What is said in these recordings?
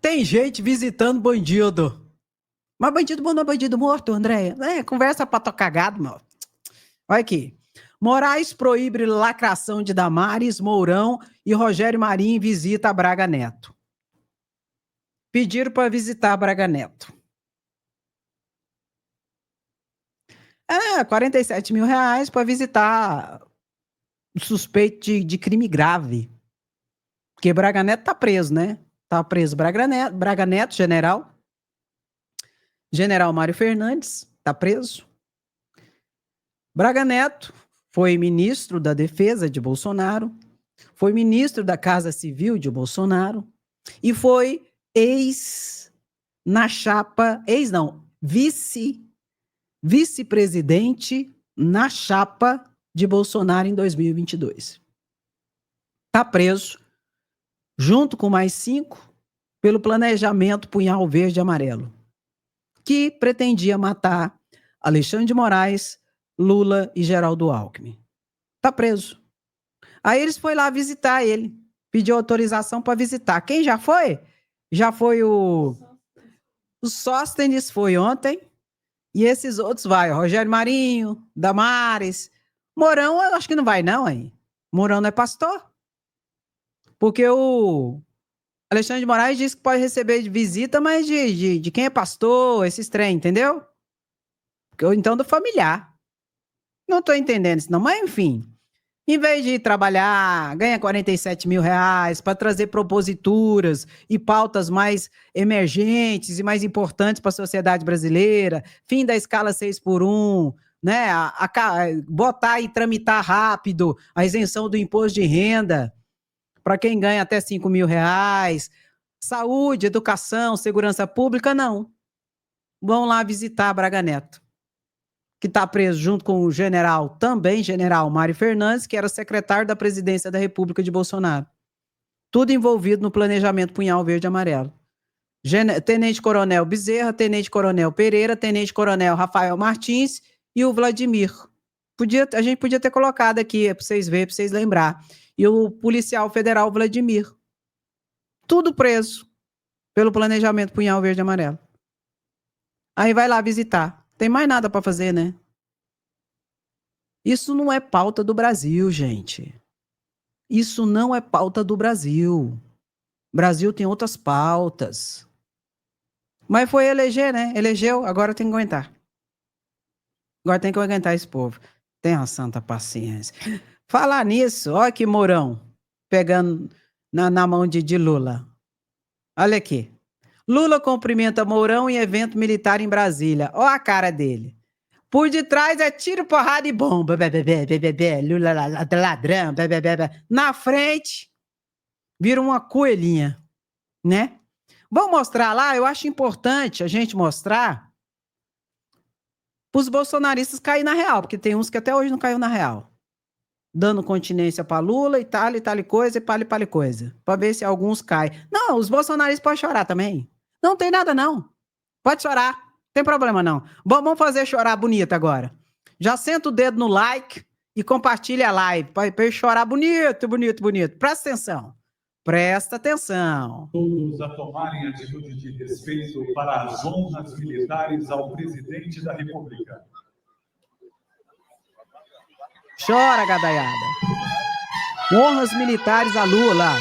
Tem gente visitando bandido. Mas bandido bom não é bandido morto, Andréia. É, conversa pra tocar gado, meu. Olha aqui. Moraes proíbe lacração de Damares, Mourão e Rogério Marinho visita Braga Neto. Pediram para visitar Braga Neto. 47 mil reais para visitar o suspeito de crime grave. Porque Braga Neto tá preso, né? Tá preso Braga Neto, general. General Mário Fernandes tá preso. Braga Neto foi ministro da Defesa de Bolsonaro, foi ministro da Casa Civil de Bolsonaro e foi na chapa, vice-presidente na chapa de Bolsonaro em 2022. Tá preso, junto com mais 5, pelo planejamento Punhal Verde e Amarelo, que pretendia matar Alexandre de Moraes, Lula e Geraldo Alckmin. Tá preso. Aí eles foram lá visitar ele, pediu autorização para visitar. Quem já foi? Já foi o Sóstenes, foi ontem, e esses outros vai, Rogério Marinho, Damares, Mourão, eu acho que não vai não, hein? Mourão não é pastor? Porque o Alexandre de Moraes disse que pode receber visita, mas de quem é pastor, esses trem, entendeu? Ou então do familiar. Não tô entendendo isso não, mas enfim. Em vez de trabalhar, ganha 47 mil reais para trazer proposituras e pautas mais emergentes e mais importantes para a sociedade brasileira, fim da escala 6 por 1, né? Botar e tramitar rápido a isenção do imposto de renda para quem ganha até 5 mil reais, saúde, educação, segurança pública, não. Vão lá visitar Braga Neto, que está preso junto com o general Mário Fernandes, que era secretário da presidência da República de Bolsonaro. Tudo envolvido no planejamento Punhal Verde e Amarelo. Tenente-coronel Bezerra, tenente-coronel Pereira, tenente-coronel Rafael Martins e o Vladimir. A gente podia ter colocado aqui para vocês verem, para vocês lembrar. E o policial federal Vladimir. Tudo preso pelo planejamento Punhal Verde e Amarelo. Aí vai lá visitar. Tem mais nada para fazer, né? Isso não é pauta do Brasil, gente. Isso não é pauta do Brasil. O Brasil tem outras pautas. Mas foi eleger, né? Elegeu, agora tem que aguentar. Agora tem que aguentar esse povo. Tenha santa paciência. Falar nisso, olha que Mourão pegando na mão de Lula. Olha aqui. Lula cumprimenta Mourão em evento militar em Brasília. Olha a cara dele. Por detrás é tiro, porrada e bomba. Lula ladrão. Na frente, vira uma coelhinha, né? Vamos mostrar lá? Eu acho importante a gente mostrar para os bolsonaristas cair na real, porque tem uns que até hoje não caiu na real. Dando continência para Lula e tal coisa, e tal coisa. Para ver se alguns caem. Não, os bolsonaristas podem chorar também. Não tem nada, não. Pode chorar. Não tem problema, não. Vamos fazer chorar bonito agora. Já senta o dedo no like e compartilha a live para ele chorar bonito, bonito, bonito. Presta atenção. Presta atenção. Todos a tomarem atitude de respeito para as honras militares ao presidente da República. Chora, gadaiada. Honras militares a Lula.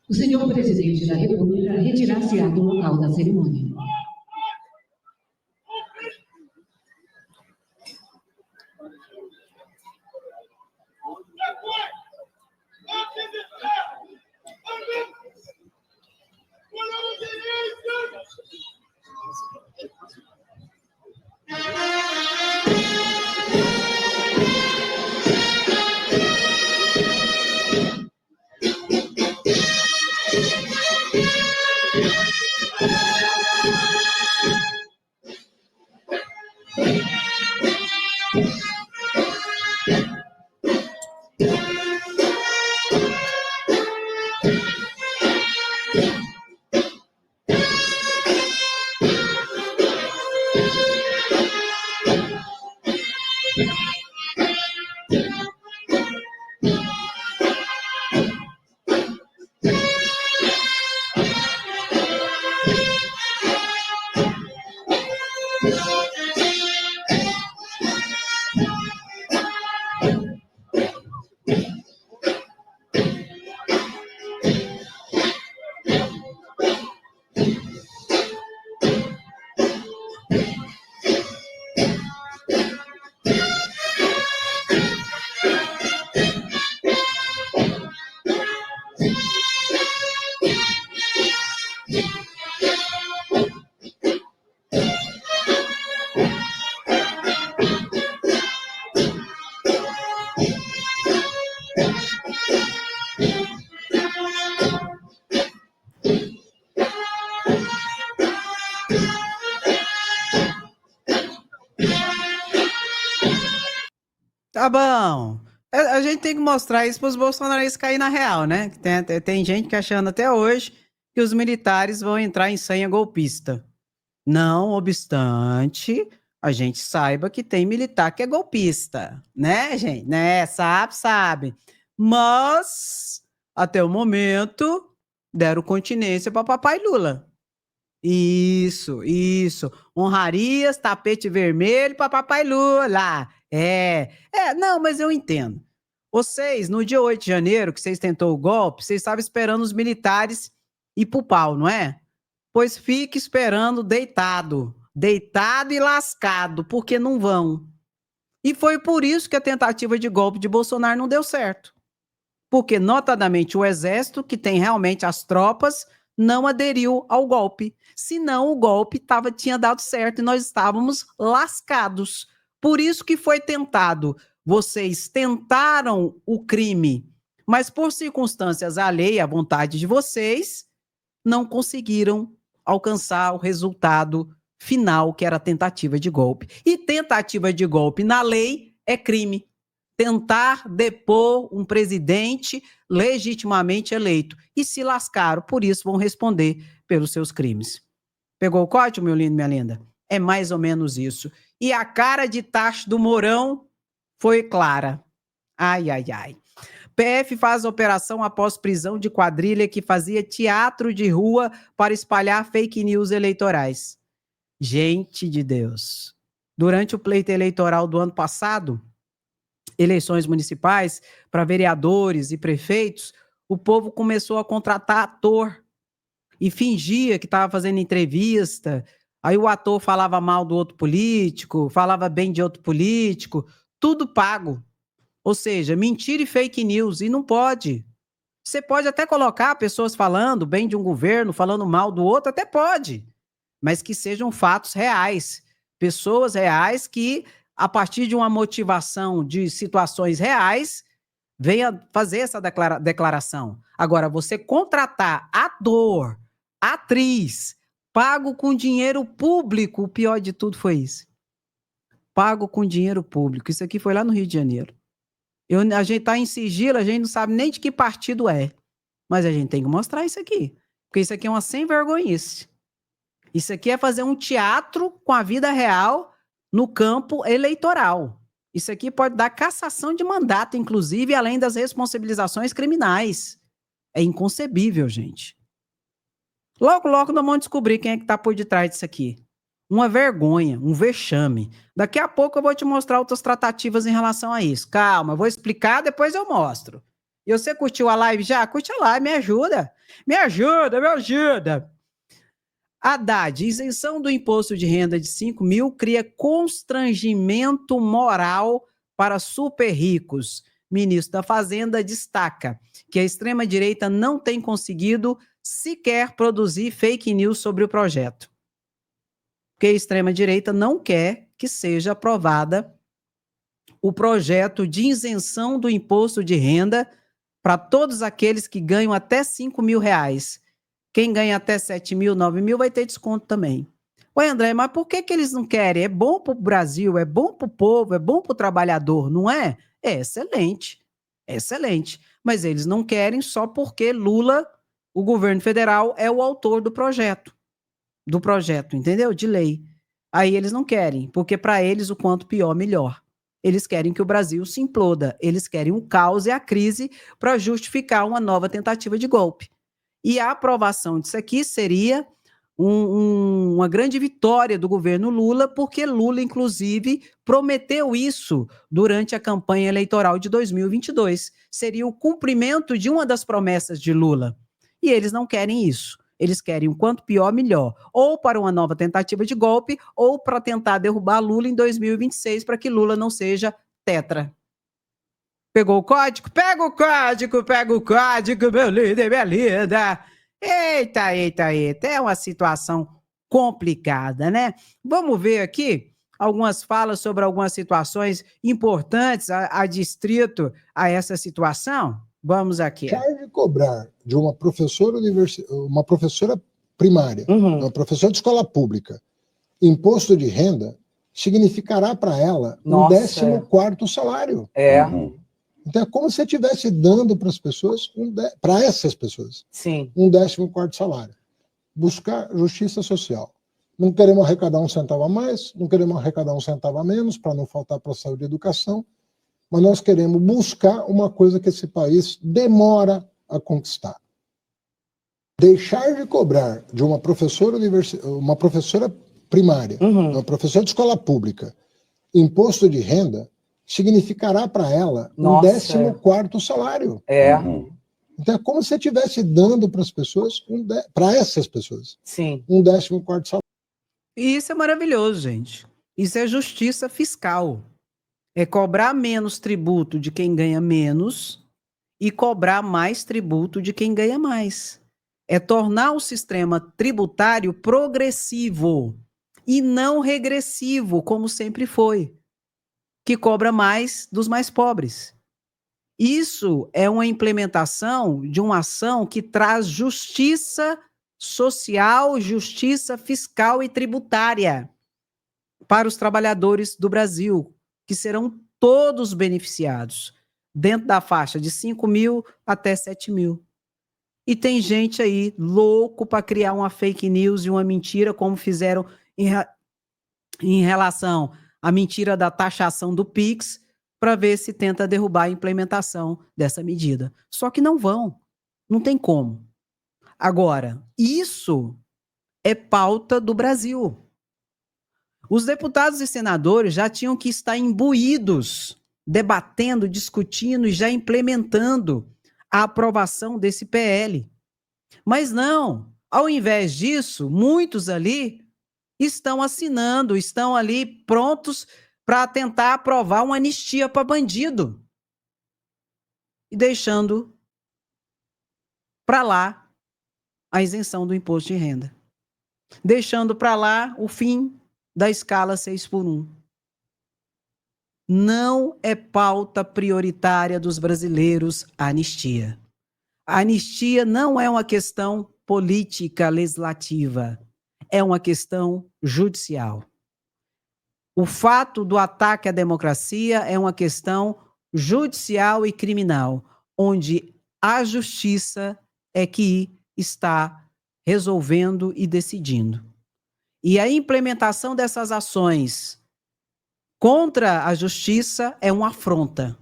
O senhor presidente da República retirar-se-á do local da cerimônia. Tá bom. A gente tem que mostrar isso para os bolsonaristas cair na real, né? Tem gente que achando até hoje que os militares vão entrar em senha golpista. Não obstante, a gente saiba que tem militar que é golpista, né, gente? Né? Sabe. Mas, até o momento, deram continência para papai Lula. Isso. Honrarias, tapete vermelho para papai Lula. Não, mas eu entendo. Vocês, no dia 8 de janeiro, que vocês tentou o golpe, vocês estavam esperando os militares ir pro pau, não é? Pois fique esperando deitado e lascado, porque não vão. E foi por isso que a tentativa de golpe de Bolsonaro não deu certo. Porque, notadamente, o exército, que tem realmente as tropas, não aderiu ao golpe. Senão, o golpe tinha dado certo e nós estávamos lascados. Por isso que foi tentado. Vocês tentaram o crime, mas por circunstâncias alheias à vontade de vocês, não conseguiram alcançar o resultado final, que era a tentativa de golpe. E tentativa de golpe na lei é crime. Tentar depor um presidente legitimamente eleito. E se lascaram, por isso vão responder pelos seus crimes. Pegou o código, meu lindo, minha linda? É mais ou menos isso. E a cara de tacho do Mourão foi clara. Ai. PF faz operação após prisão de quadrilha que fazia teatro de rua para espalhar fake news eleitorais. Gente de Deus. Durante o pleito eleitoral do ano passado, eleições municipais para vereadores e prefeitos, o povo começou a contratar ator e fingia que estava fazendo entrevista. Aí o ator falava mal do outro político, falava bem de outro político, tudo pago. Ou seja, mentira e fake news, e não pode. Você pode até colocar pessoas falando bem de um governo, falando mal do outro, até pode, mas que sejam fatos reais. Pessoas reais que, a partir de uma motivação de situações reais, venha fazer essa declaração. Agora, você contratar ator, atriz, pago com dinheiro público, o pior de tudo foi isso. Pago com dinheiro público. Isso aqui foi lá no Rio de Janeiro. A gente está em sigilo, a gente não sabe nem de que partido é. Mas a gente tem que mostrar isso aqui. Porque isso aqui é uma sem-vergonhice. Isso aqui é fazer um teatro com a vida real no campo eleitoral. Isso aqui pode dar cassação de mandato, inclusive, além das responsabilizações criminais. É inconcebível, gente. Logo nós vamos descobrir quem é que está por detrás disso aqui. Uma vergonha, um vexame. Daqui a pouco eu vou te mostrar outras tratativas em relação a isso. Calma, eu vou explicar, depois eu mostro. E você curtiu a live já? Curte a live, me ajuda. Me ajuda. Haddad, isenção do imposto de renda de 5 mil cria constrangimento moral para super ricos. Ministro da Fazenda destaca que a extrema-direita não tem conseguido sequer produzir fake news sobre o projeto. Porque a extrema-direita não quer que seja aprovada o projeto de isenção do imposto de renda para todos aqueles que ganham até 5 mil reais. Quem ganha até 7 mil, 9 mil vai ter desconto também. Oi, André, mas por que eles não querem? É bom para o Brasil, é bom para o povo, é bom para o trabalhador, não é? É excelente, excelente. Mas eles não querem só porque Lula, o governo federal, é o autor do projeto, entendeu? De lei. Aí eles não querem, porque para eles o quanto pior, melhor. Eles querem que o Brasil se imploda, eles querem o caos e a crise para justificar uma nova tentativa de golpe. E a aprovação disso aqui seria uma grande vitória do governo Lula, porque Lula, inclusive, prometeu isso durante a campanha eleitoral de 2022. Seria o cumprimento de uma das promessas de Lula. E eles não querem isso. Eles querem o quanto pior, melhor. Ou para uma nova tentativa de golpe, ou para tentar derrubar Lula em 2026, para que Lula não seja tetra. Pegou o código? Pega o código, meu líder, minha linda. Eita, eita, eita. É uma situação complicada, né? Vamos ver aqui algumas falas sobre algumas situações importantes a distrito a essa situação. Vamos aqui. Deixar de cobrar de uma professora uma professora primária, uma professora de escola pública, imposto de renda, significará para ela um 14º salário. Então é como se estivesse dando para as pessoas, para essas pessoas, um 14º salário. Buscar justiça social. Não queremos arrecadar um centavo a mais, não queremos arrecadar um centavo a menos, para não faltar para a saúde e educação, mas nós queremos buscar uma coisa que esse país demora a conquistar. Deixar de cobrar de uma professora primária, uma professora de escola pública, imposto de renda, significará para ela um 14º salário. Então é como se estivesse dando para as pessoas, para essas pessoas, um 14º salário. E isso é maravilhoso, gente. Isso é justiça fiscal. É cobrar menos tributo de quem ganha menos e cobrar mais tributo de quem ganha mais. É tornar o sistema tributário progressivo e não regressivo, como sempre foi, que cobra mais dos mais pobres. Isso é uma implementação de uma ação que traz justiça social, justiça fiscal e tributária para os trabalhadores do Brasil, que serão todos beneficiados, dentro da faixa de 5 mil até 7 mil. E tem gente aí louco para criar uma fake news e uma mentira, como fizeram em relação à mentira da taxação do Pix, para ver se tenta derrubar a implementação dessa medida. Só que não vão, não tem como. Agora, isso é pauta do Brasil. Os deputados e senadores já tinham que estar imbuídos, debatendo, discutindo e já implementando a aprovação desse PL. Mas não, ao invés disso, muitos ali estão assinando, estão ali prontos para tentar aprovar uma anistia para bandido. E deixando para lá a isenção do imposto de renda. Deixando para lá o fim da escala 6x1. Não é pauta prioritária dos brasileiros a anistia. A anistia não é uma questão política legislativa, é uma questão judicial. O fato do ataque à democracia é uma questão judicial e criminal, onde a justiça é que está resolvendo e decidindo. E a implementação dessas ações contra a justiça é uma afronta,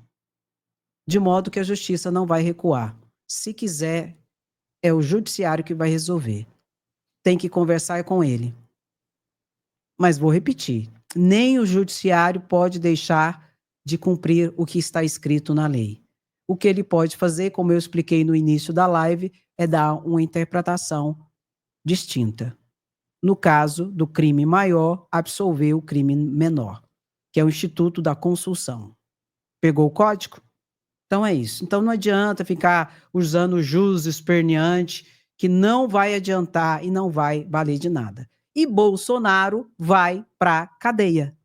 de modo que a justiça não vai recuar. Se quiser, é o judiciário que vai resolver. Tem que conversar com ele. Mas vou repetir, nem o judiciário pode deixar de cumprir o que está escrito na lei. O que ele pode fazer, como eu expliquei no início da live, é dar uma interpretação distinta. No caso do crime maior, absolver o crime menor, que é o Instituto da Consulção. Pegou o código? Então é isso. Então não adianta ficar usando o jus esperneante, que não vai adiantar e não vai valer de nada. E Bolsonaro vai para cadeia.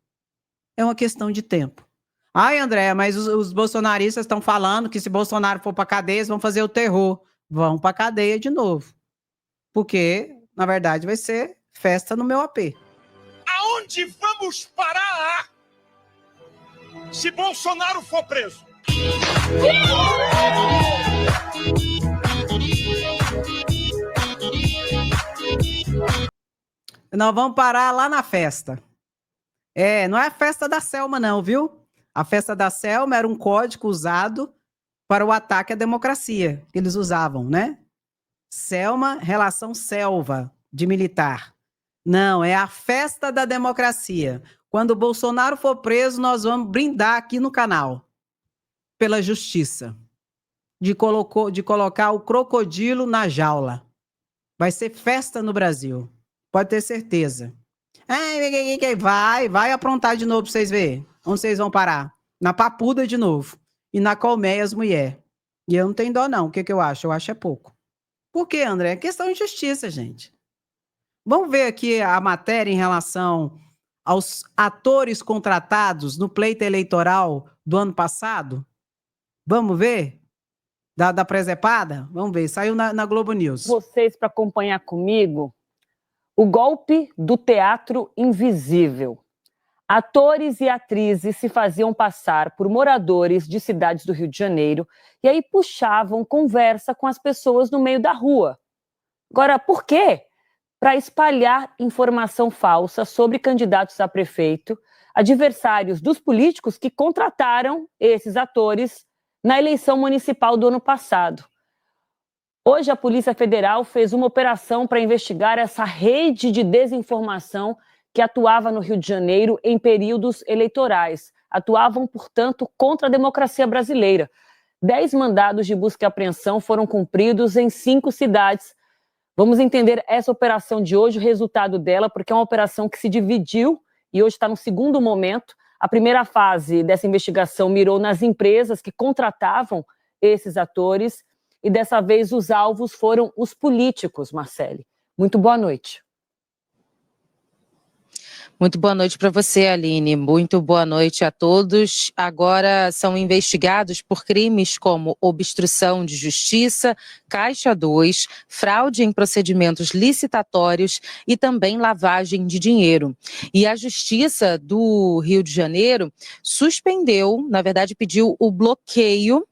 É uma questão de tempo. Ai, André, mas os bolsonaristas estão falando que se Bolsonaro for para cadeia, eles vão fazer o terror. Vão para cadeia de novo. porque, na verdade, vai ser festa no meu AP. Aonde vamos parar se Bolsonaro for preso? Nós vamos parar lá na festa. Não é a festa da Selma, não, viu? A festa da Selma era um código usado para o ataque à democracia, que eles usavam, né? Selma, relação selva, de militar. Não, é a festa da democracia. Quando o Bolsonaro for preso, nós vamos brindar aqui no canal pela justiça de colocar o crocodilo na jaula. Vai ser festa no Brasil. Pode ter certeza. Vai aprontar de novo para vocês verem. Onde vocês vão parar? Na papuda de novo. E na colmeia as mulheres. E eu não tenho dó, não. O que eu acho? Eu acho é pouco. Por quê, André? É questão de justiça, gente. Vamos ver aqui a matéria em relação aos atores contratados no pleito eleitoral do ano passado? Vamos ver? Da presepada? Vamos ver. Saiu na Globo News. Vocês para acompanhar comigo o golpe do teatro invisível. Atores e atrizes se faziam passar por moradores de cidades do Rio de Janeiro e aí puxavam conversa com as pessoas no meio da rua. Agora, por quê? Para espalhar informação falsa sobre candidatos a prefeito, adversários dos políticos que contrataram esses atores na eleição municipal do ano passado. Hoje, a Polícia Federal fez uma operação para investigar essa rede de desinformação que atuava no Rio de Janeiro em períodos eleitorais. Atuavam, portanto, contra a democracia brasileira. 10 mandados de busca e apreensão foram cumpridos em 5 cidades. Vamos entender essa operação de hoje, o resultado dela, porque é uma operação que se dividiu e hoje está no segundo momento. A primeira fase dessa investigação mirou nas empresas que contratavam esses atores e dessa vez os alvos foram os políticos, Marcele. Muito boa noite. Muito boa noite para você, Aline. Muito boa noite a todos. Agora são investigados por crimes como obstrução de justiça, Caixa 2, fraude em procedimentos licitatórios e também lavagem de dinheiro. E a Justiça do Rio de Janeiro suspendeu, na verdade pediu o bloqueio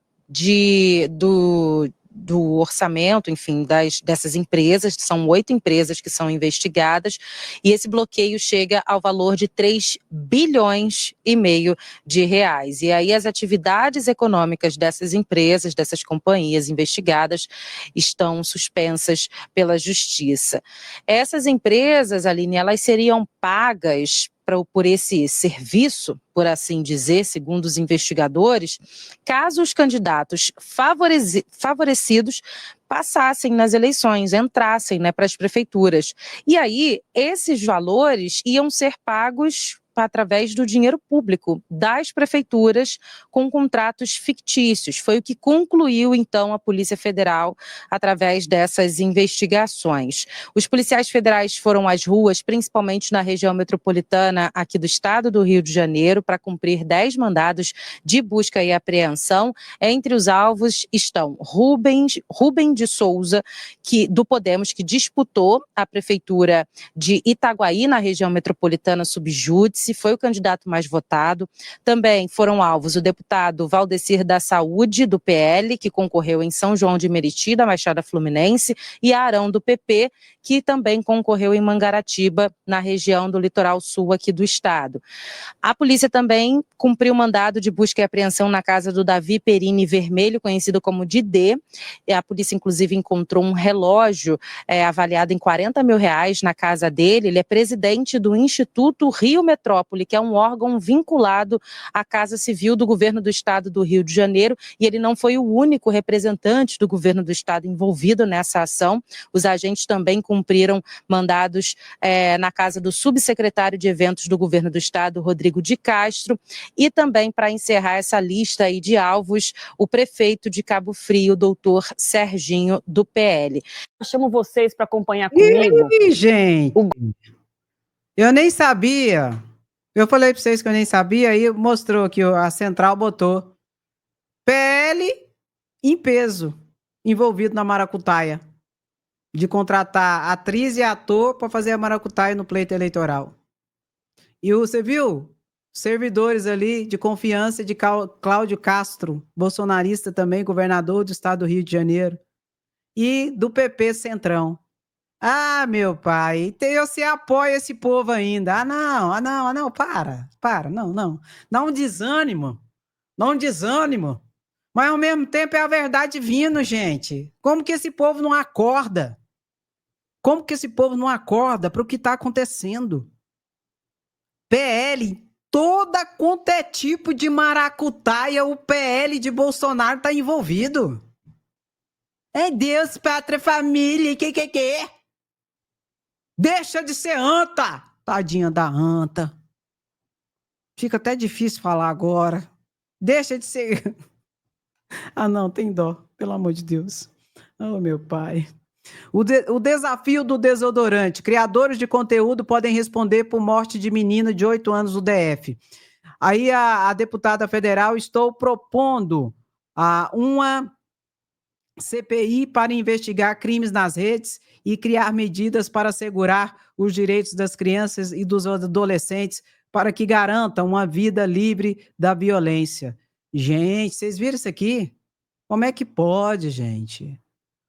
do orçamento, enfim, dessas empresas. São 8 empresas que são investigadas, e esse bloqueio chega ao valor de 3,5 bilhões de reais. E aí as atividades econômicas dessas empresas, dessas companhias investigadas, estão suspensas pela Justiça. Essas empresas, Aline, elas seriam pagas por esse serviço, por assim dizer, segundo os investigadores, caso os candidatos favorecidos passassem nas eleições, entrassem, né, para as prefeituras. E aí, esses valores iam ser pagos através do dinheiro público das prefeituras com contratos fictícios. Foi o que concluiu, então, a Polícia Federal através dessas investigações. Os policiais federais foram às ruas, principalmente na região metropolitana aqui do estado do Rio de Janeiro, para cumprir 10 mandados de busca e apreensão. Entre os alvos estão Rubem de Souza, do Podemos, que disputou a prefeitura de Itaguaí, na região metropolitana subjúdice, foi o candidato mais votado. Também foram alvos o deputado Valdecir da Saúde, do PL, que concorreu em São João de Meriti, da Baixada Fluminense, e Arão, do PP, que também concorreu em Mangaratiba, na região do litoral sul aqui do estado. A polícia também cumpriu mandado de busca e apreensão na casa do Davi Perini Vermelho, conhecido como Didê. A polícia, inclusive, encontrou um relógio avaliado em R$40 mil na casa dele. Ele é presidente do Instituto Rio Metrópole, que é um órgão vinculado à Casa Civil do governo do estado do Rio de Janeiro, e ele não foi o único representante do governo do estado envolvido nessa ação. Os agentes também cumpriram mandados na casa do subsecretário de eventos do governo do estado, Rodrigo de Castro, e também, para encerrar essa lista aí de alvos, o prefeito de Cabo Frio, doutor Serginho, do PL. Eu chamo vocês para acompanhar comigo. Ih, gente! Eu nem sabia. Eu falei para vocês que eu nem sabia, aí mostrou que a central botou PL em peso, envolvido na maracutaia. de contratar atriz e ator para fazer a maracutaia no pleito eleitoral. E você viu? Servidores ali de confiança de Cláudio Castro, bolsonarista também, governador do estado do Rio de Janeiro, e do PP Centrão. Ah, meu pai, você apoia esse povo ainda. Ah, não, para, não. Dá um desânimo, Mas ao mesmo tempo é a verdade vindo, gente. Como que esse povo não acorda? Como que esse povo não acorda para o que está acontecendo? PL, toda quanto é tipo de maracutaia, o PL de Bolsonaro está envolvido. É Deus, pátria, família, que? Deixa de ser anta! Tadinha da anta. Fica até difícil falar agora. Deixa de ser... Ah, não, tem dó, pelo amor de Deus. Oh, meu pai. O desafio do desodorante. Criadores de conteúdo podem responder por morte de menina de 8 anos no DF. Aí a deputada federal, estou propondo uma CPI para investigar crimes nas redes e criar medidas para assegurar os direitos das crianças e dos adolescentes para que garantam uma vida livre da violência. Gente, vocês viram isso aqui? Como é que pode, gente?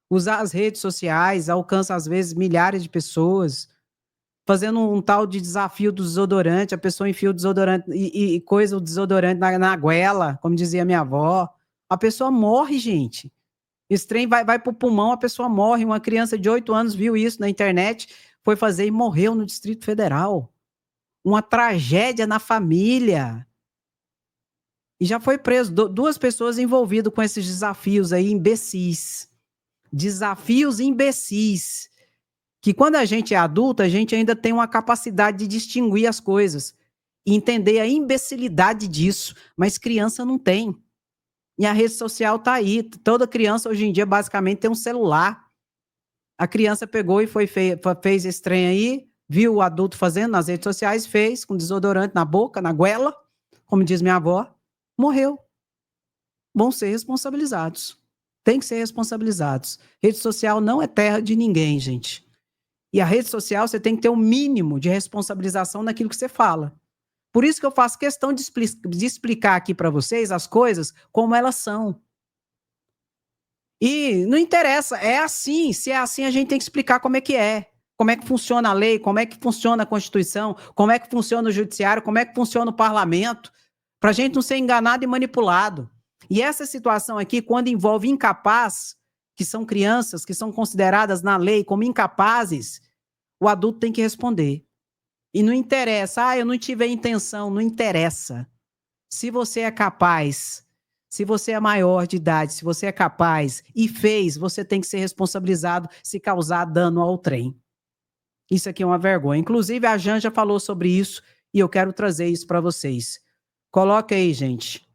Usar as redes sociais alcança, às vezes, milhares de pessoas, fazendo um tal de desafio do desodorante, a pessoa enfia o desodorante e coisa o desodorante na goela, como dizia minha avó. A pessoa morre, gente. Esse trem vai pro pulmão, a pessoa morre. Uma criança de 8 anos viu isso na internet, foi fazer e morreu no Distrito Federal. Uma tragédia na família. E já foi preso 2 pessoas envolvidas com esses desafios aí, imbecis. Desafios imbecis. Que quando a gente é adulto, a gente ainda tem uma capacidade de distinguir as coisas. E entender a imbecilidade disso. Mas criança não tem. E a rede social tá aí. Toda criança hoje em dia basicamente tem um celular. A criança pegou e fez esse trem aí, viu o adulto fazendo nas redes sociais, fez com desodorante na boca, na goela, como diz minha avó, morreu. Vão ser responsabilizados. Tem que ser responsabilizados. Rede social não é terra de ninguém, gente. E a rede social você tem que ter um mínimo de responsabilização naquilo que você fala. Por isso que eu faço questão de explicar aqui para vocês as coisas como elas são. E não interessa, é assim. Se é assim, a gente tem que explicar como é que é. Como é que funciona a lei, como é que funciona a Constituição, como é que funciona o Judiciário, como é que funciona o Parlamento, para a gente não ser enganado e manipulado. E essa situação aqui, quando envolve incapaz, que são crianças, que são consideradas na lei como incapazes, o adulto tem que responder. E não interessa, eu não tive a intenção, não interessa. Se você é capaz, se você é maior de idade, se você é capaz e fez, você tem que ser responsabilizado se causar dano ao trem. Isso aqui é uma vergonha. Inclusive, a Janja falou sobre isso e eu quero trazer isso para vocês. Coloca aí, gente.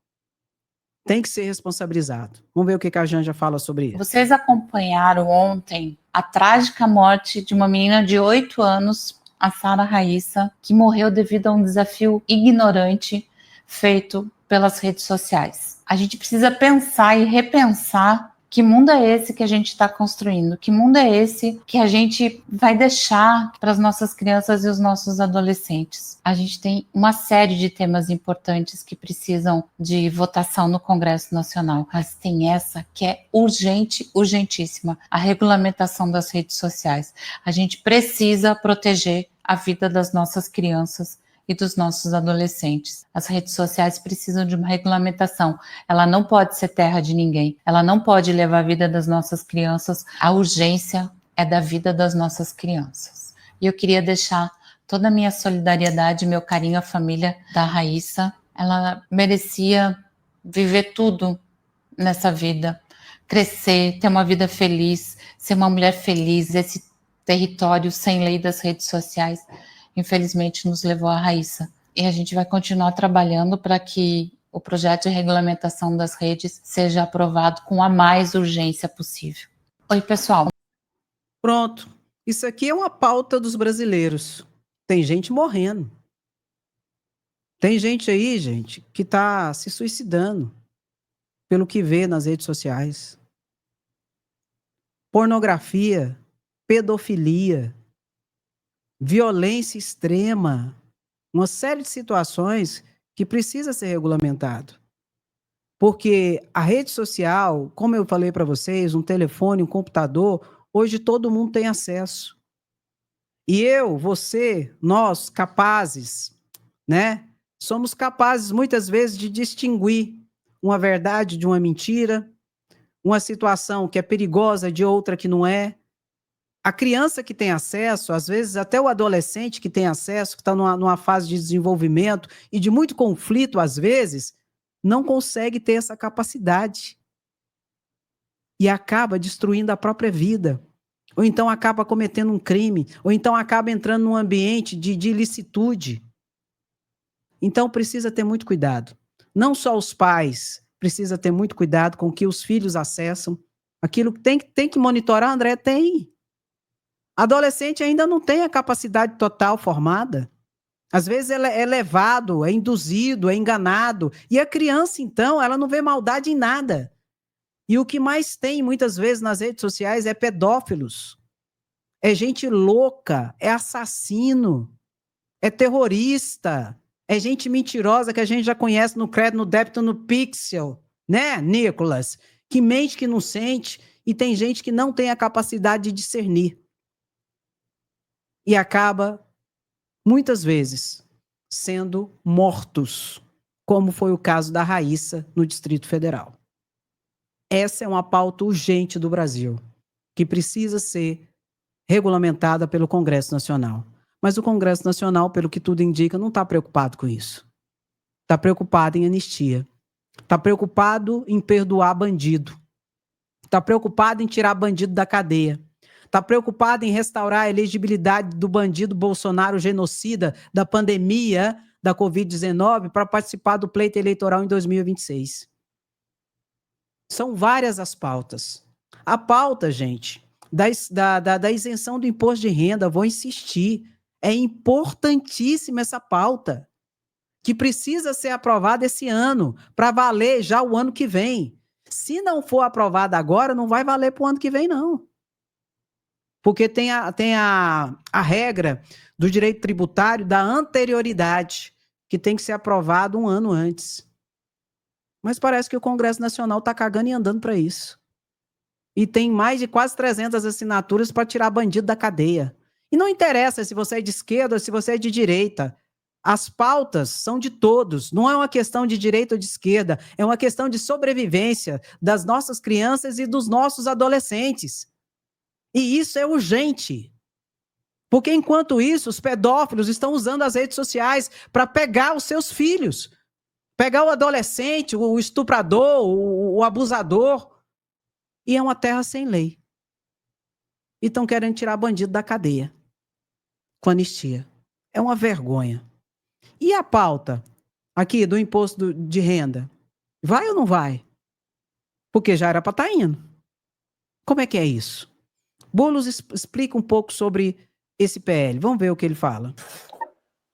Tem que ser responsabilizado. Vamos ver o que a Janja fala sobre isso. Vocês acompanharam ontem a trágica morte de uma menina de 8 anos, a Sara Raissa, que morreu devido a um desafio ignorante feito pelas redes sociais. A gente precisa pensar e repensar que mundo é esse que a gente está construindo, que mundo é esse que a gente vai deixar para as nossas crianças e os nossos adolescentes. A gente tem uma série de temas importantes que precisam de votação no Congresso Nacional, mas tem essa que é urgente, urgentíssima, a regulamentação das redes sociais. A gente precisa proteger a vida das nossas crianças e dos nossos adolescentes. As redes sociais precisam de uma regulamentação. Ela não pode ser terra de ninguém. Ela não pode levar a vida das nossas crianças. A urgência é da vida das nossas crianças. E eu queria deixar toda a minha solidariedade, meu carinho à família da Raissa. Ela merecia viver tudo nessa vida. Crescer, ter uma vida feliz, ser uma mulher feliz. Esse território sem lei das redes sociais infelizmente nos levou a Raissa. E a gente vai continuar trabalhando para que o projeto de regulamentação das redes seja aprovado com a mais urgência possível. Oi, pessoal. Pronto. Isso aqui é uma pauta dos brasileiros. Tem gente morrendo. Tem gente aí, gente, que está se suicidando pelo que vê nas redes sociais. Pornografia, pedofilia, violência extrema, uma série de situações que precisa ser regulamentado. Porque a rede social, como eu falei para vocês, um telefone, um computador, hoje todo mundo tem acesso. E eu, você, nós, capazes, né? Somos capazes, muitas vezes, de distinguir uma verdade de uma mentira, uma situação que é perigosa de outra que não é. A criança que tem acesso, às vezes até o adolescente que tem acesso, que está numa fase de desenvolvimento e de muito conflito, às vezes, não consegue ter essa capacidade. E acaba destruindo a própria vida. Ou então acaba cometendo um crime, ou então acaba entrando num ambiente de ilicitude. Então precisa ter muito cuidado. Não só os pais precisam ter muito cuidado com o que os filhos acessam. Aquilo que tem que monitorar, André, tem. Adolescente ainda não tem a capacidade total formada. Às vezes ele é levado, é induzido, é enganado. E a criança, então, ela não vê maldade em nada. E o que mais tem, muitas vezes, nas redes sociais é pedófilos. É gente louca, é assassino, é terrorista, é gente mentirosa que a gente já conhece no crédito, no débito, no pixel, né, Nicolas? Que mente, que não sente, e tem gente que não tem a capacidade de discernir. E acaba, muitas vezes, sendo mortos, como foi o caso da Raíssa no Distrito Federal. Essa é uma pauta urgente do Brasil, que precisa ser regulamentada pelo Congresso Nacional. Mas o Congresso Nacional, pelo que tudo indica, não está preocupado com isso. Está preocupado em anistia. Está preocupado em perdoar bandido. Está preocupado em tirar bandido da cadeia. Está preocupado em restaurar a elegibilidade do bandido Bolsonaro genocida da pandemia da Covid-19 para participar do pleito eleitoral em 2026. São várias as pautas. A pauta, gente, da isenção do imposto de renda, vou insistir, é importantíssima essa pauta, que precisa ser aprovada esse ano, para valer já o ano que vem. Se não for aprovada agora, não vai valer para o ano que vem, não. Porque tem a regra do direito tributário da anterioridade, que tem que ser aprovado um ano antes. Mas parece que o Congresso Nacional está cagando e andando para isso. E tem mais de quase 300 assinaturas para tirar bandido da cadeia. E não interessa se você é de esquerda ou se você é de direita. As pautas são de todos. Não é uma questão de direita ou de esquerda. É uma questão de sobrevivência das nossas crianças e dos nossos adolescentes. E isso é urgente. Porque enquanto isso, os pedófilos estão usando as redes sociais para pegar os seus filhos. Pegar o adolescente, o estuprador, o abusador. E é uma terra sem lei. E estão querendo tirar bandido da cadeia. Com anistia. É uma vergonha. E a pauta aqui do imposto de renda? Vai ou não vai? Porque já era para estar indo. Como é que é isso? Boulos explica um pouco sobre esse PL. Vamos ver o que ele fala.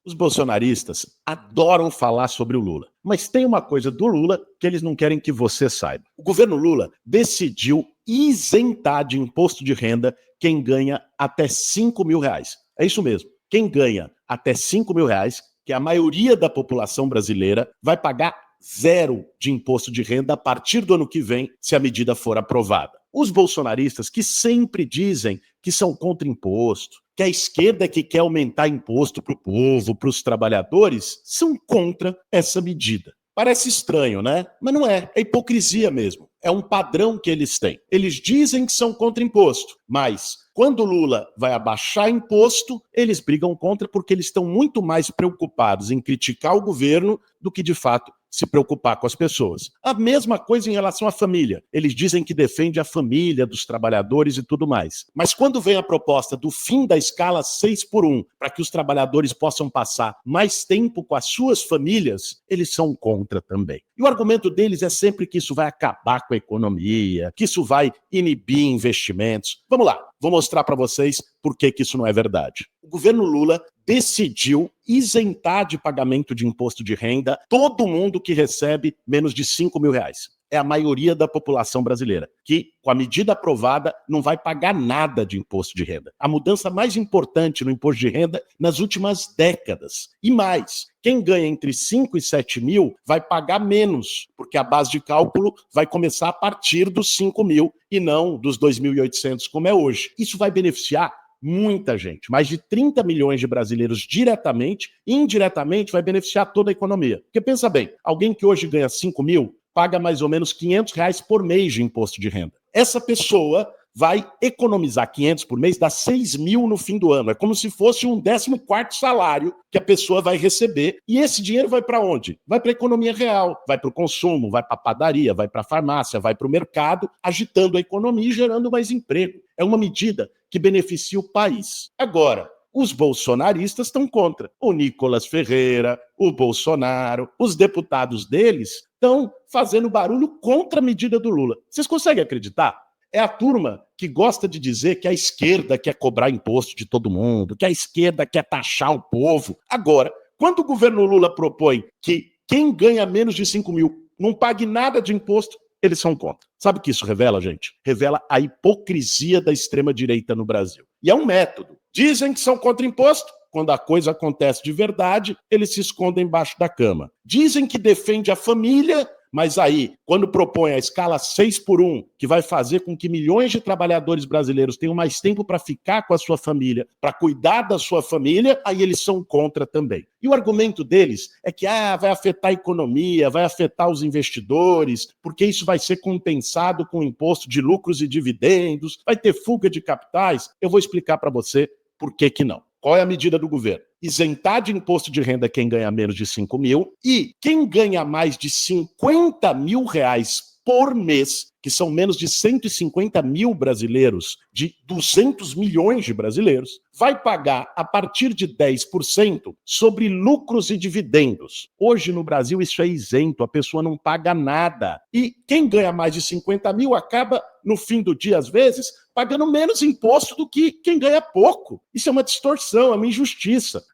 Os bolsonaristas adoram falar sobre o Lula. Mas tem uma coisa do Lula que eles não querem que você saiba. O governo Lula decidiu isentar de imposto de renda quem ganha até R$5.000. É isso mesmo. Quem ganha até R$5.000, que a maioria da população brasileira, vai pagar 0 de imposto de renda a partir do ano que vem, se a medida for aprovada. Os bolsonaristas, que sempre dizem que são contra imposto, que a esquerda é que quer aumentar imposto para o povo, para os trabalhadores, são contra essa medida. Parece estranho, né? Mas não é. É hipocrisia mesmo. É um padrão que eles têm. Eles dizem que são contra imposto, mas quando o Lula vai abaixar imposto, eles brigam contra porque eles estão muito mais preocupados em criticar o governo do que, de fato, se preocupar com as pessoas. A mesma coisa em relação à família. Eles dizem que defende a família dos trabalhadores e tudo mais. Mas quando vem a proposta do fim da escala 6x1, para que os trabalhadores possam passar mais tempo com as suas famílias, eles são contra também. E o argumento deles é sempre que isso vai acabar com a economia, que isso vai inibir investimentos. Vamos lá, vou mostrar para vocês por que isso não é verdade. O governo Lula decidiu isentar de pagamento de imposto de renda todo mundo que recebe menos de R$5.000. é a maioria da população brasileira, que, com a medida aprovada, não vai pagar nada de imposto de renda. A mudança mais importante no imposto de renda nas últimas décadas. E mais, quem ganha entre 5 e 7 mil vai pagar menos, porque a base de cálculo vai começar a partir dos 5 mil e não dos 2.800 como é hoje. Isso vai beneficiar muita gente, mais de 30 milhões de brasileiros diretamente e indiretamente vai beneficiar toda a economia. Porque pensa bem, alguém que hoje ganha 5 mil paga mais ou menos R$500 por mês de imposto de renda. Essa pessoa vai economizar 500 por mês, dá 6 mil no fim do ano. É como se fosse um 14º salário que a pessoa vai receber. E esse dinheiro vai para onde? Vai para a economia real, vai para o consumo, vai para a padaria, vai para a farmácia, vai para o mercado, agitando a economia e gerando mais emprego. É uma medida que beneficia o país. Agora, os bolsonaristas estão contra. O Nicolas Ferreira, o Bolsonaro, os deputados deles estão fazendo barulho contra a medida do Lula. Vocês conseguem acreditar? É a turma que gosta de dizer que a esquerda quer cobrar imposto de todo mundo, que a esquerda quer taxar o povo. Agora, quando o governo Lula propõe que quem ganha menos de 5 mil não pague nada de imposto, eles são contra. Sabe o que isso revela, gente? Revela a hipocrisia da extrema-direita no Brasil. E é um método. Dizem que são contra imposto. Quando a coisa acontece de verdade, eles se escondem embaixo da cama. Dizem que defende a família, mas aí, quando propõe a escala 6x1, que vai fazer com que milhões de trabalhadores brasileiros tenham mais tempo para ficar com a sua família, para cuidar da sua família, aí eles são contra também. E o argumento deles é que vai afetar a economia, vai afetar os investidores, porque isso vai ser compensado com imposto de lucros e dividendos, vai ter fuga de capitais. Eu vou explicar para você por que que não. Qual é a medida do governo? Isentar de imposto de renda quem ganha menos de 5 mil e quem ganha mais de 50 mil reais por mês, que são menos de 150 mil brasileiros, de 200 milhões de brasileiros, vai pagar a partir de 10% sobre lucros e dividendos. Hoje no Brasil isso é isento, a pessoa não paga nada. E quem ganha mais de 50 mil acaba, no fim do dia, às vezes, pagando menos imposto do que quem ganha pouco. Isso é uma distorção, é uma injustiça.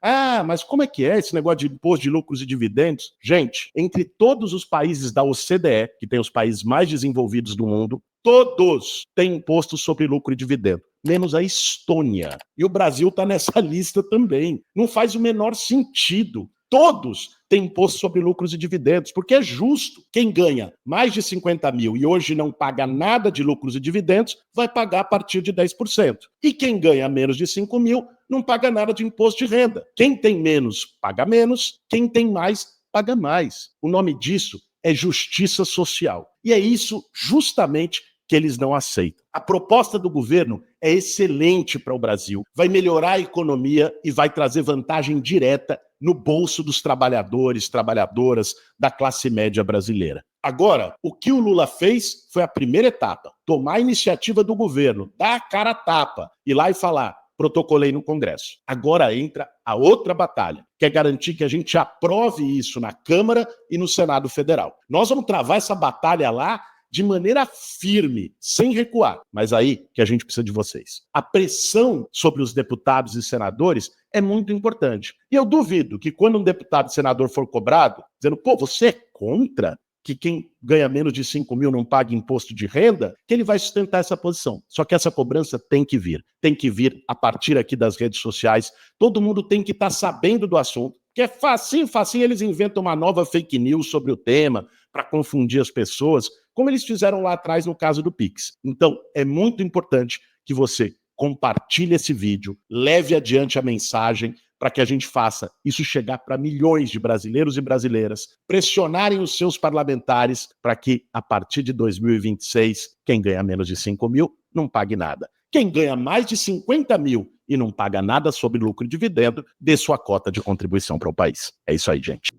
Mas como é que é esse negócio de imposto de lucros e dividendos? Gente, entre todos os países da OCDE, que tem os países mais desenvolvidos do mundo, todos têm imposto sobre lucro e dividendo, menos a Estônia. E o Brasil está nessa lista também. Não faz o menor sentido. Todos têm imposto sobre lucros e dividendos, porque é justo. Quem ganha mais de 50 mil e hoje não paga nada de lucros e dividendos, vai pagar a partir de 10%. E quem ganha menos de 5 mil não paga nada de imposto de renda. Quem tem menos, paga menos. Quem tem mais, paga mais. O nome disso é justiça social. E é isso justamente que eles não aceitam. A proposta do governo é excelente para o Brasil, vai melhorar a economia e vai trazer vantagem direta no bolso dos trabalhadores, trabalhadoras da classe média brasileira. Agora, o que o Lula fez foi a primeira etapa, tomar a iniciativa do governo, dar a cara a tapa, ir lá e falar: protocolei no Congresso. Agora entra a outra batalha, que é garantir que a gente aprove isso na Câmara e no Senado Federal. Nós vamos travar essa batalha lá de maneira firme, sem recuar. Mas aí que a gente precisa de vocês. A pressão sobre os deputados e senadores é muito importante. E eu duvido que quando um deputado e senador for cobrado, dizendo, você é contra que quem ganha menos de 5 mil não pague imposto de renda, que ele vai sustentar essa posição. Só que essa cobrança tem que vir. Tem que vir a partir aqui das redes sociais. Todo mundo tem que estar sabendo do assunto. Que é facinho eles inventam uma nova fake news sobre o tema para confundir as pessoas, como eles fizeram lá atrás no caso do Pix. Então, é muito importante que você compartilhe esse vídeo, leve adiante a mensagem para que a gente faça isso chegar para milhões de brasileiros e brasileiras, pressionarem os seus parlamentares para que, a partir de 2026, quem ganha menos de 5 mil não pague nada. Quem ganha mais de 50 mil e não paga nada sobre lucro e dividendo, dê sua cota de contribuição para o país. É isso aí, gente.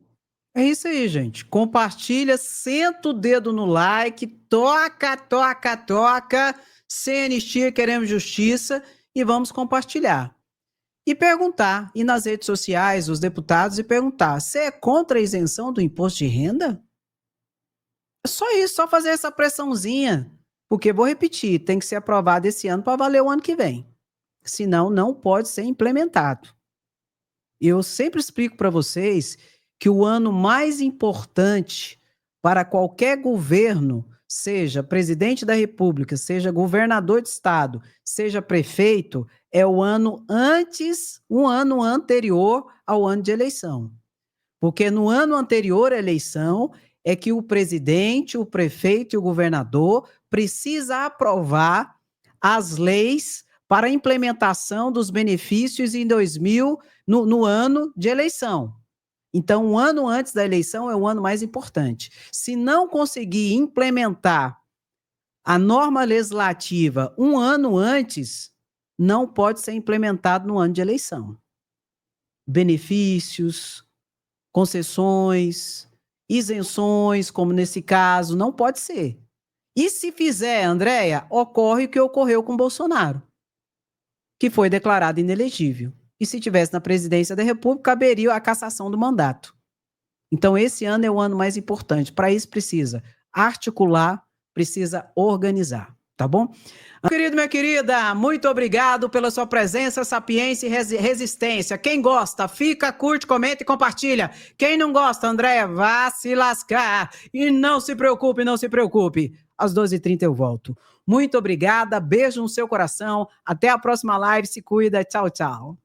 É isso aí, gente. Compartilha, senta o dedo no like, toca. Sem anistia, queremos justiça e vamos compartilhar. E perguntar, ir nas redes sociais, os deputados, e perguntar: você é contra a isenção do imposto de renda? É só isso, só fazer essa pressãozinha. Porque, vou repetir, tem que ser aprovado esse ano para valer o ano que vem. Senão, não pode ser implementado. Eu sempre explico para vocês que o ano mais importante para qualquer governo seja presidente da República, seja governador de estado, seja prefeito, é o ano um ano anterior ao ano de eleição. Porque no ano anterior à eleição é que o presidente, o prefeito e o governador precisa aprovar as leis para a implementação dos benefícios no ano de eleição. Então, um ano antes da eleição é o ano mais importante. Se não conseguir implementar a norma legislativa um ano antes, não pode ser implementado no ano de eleição. Benefícios, concessões, isenções, como nesse caso, não pode ser. E se fizer, Andréia, ocorre o que ocorreu com Bolsonaro, que foi declarado inelegível. E se tivesse na presidência da República, caberia a cassação do mandato. Então, esse ano é o ano mais importante. Para isso, precisa articular, precisa organizar, tá bom? Meu querido, minha querida, muito obrigado pela sua presença, sapiência e resistência. Quem gosta, fica, curte, comenta e compartilha. Quem não gosta, Andréia, vá se lascar. E não se preocupe, não se preocupe. Às 12h30 eu volto. Muito obrigada, beijo no seu coração. Até a próxima live, se cuida, tchau, tchau.